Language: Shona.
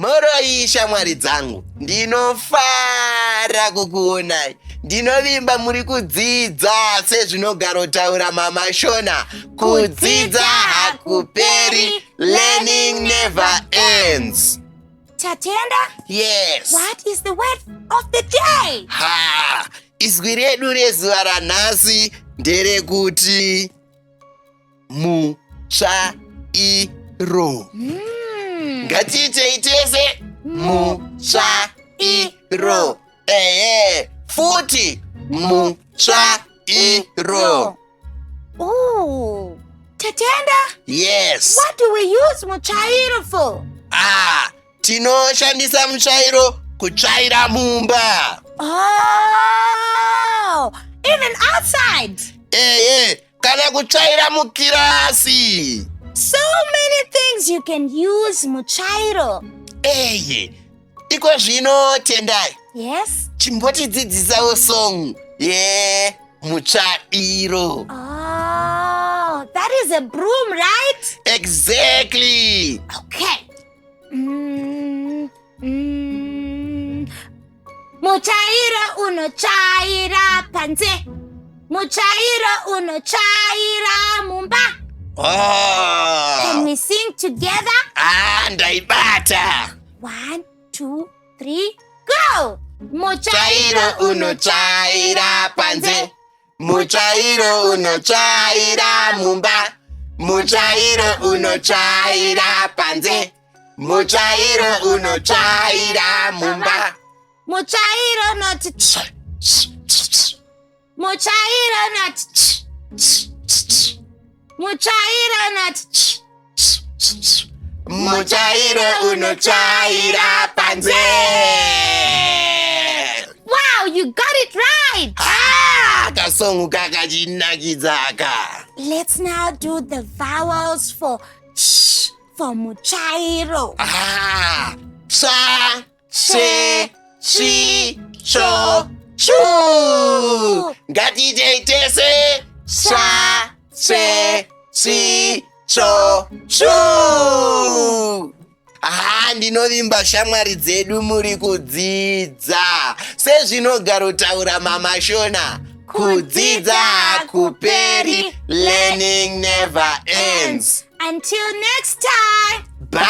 Moroi shamwari dzangu, ndinofara kukuonai. Ndinovimba muri kudzidza sezvinogarotaura Mhamha Shona. Kudzidza hakuperi, learning never ends. Tatenda? Yes. What is the word of the day? Izwi redu rezuva ranhasi nderekuti mutsvairo. Ngatiitei tese mutsvairo. Futi mutsvairo. Oh, Tatenda? Yes. What do we use mutsvairo for? Tinoshandisa mutsvairo kutsvaira mumba. Oh, even outside. Kana kutsvaira mukirasi. So many things you can use mutsvairo. Iko zvino Tendai. Yes? Chimbotidzidzisawo song mutsvairo. Oh, that is a broom, right? Exactly. Okay. Mutsvairo unotsvaira panze. Mutsvairo unotsvaira mumba. Can we sing together? Ndaibata. 1, 2, 3, go! Mutsvairo unotsvaira panze. Mutsvairo unotsvaira mumba. Mutsvairo unotsvaira panze. Mutsvairo unotsvaira mumba. Mutsvairo not. Mutsvairo not. Mutsvairo not. Mutsvairo unotsvaira panze. Wow, you got it right. Kasongu kakachinakidza. Let's now do the vowels for sh for mutsvairo. Sa, se, si, cho, chu. Ngatiitei tese. Sa, se, si, cho, chu. Ndinovimba shamwari dzedu muri kudzidza sezvinogarotaura Mhamha Shona. Kudzidza hakuperi, learning never ends. Until next time. Bye.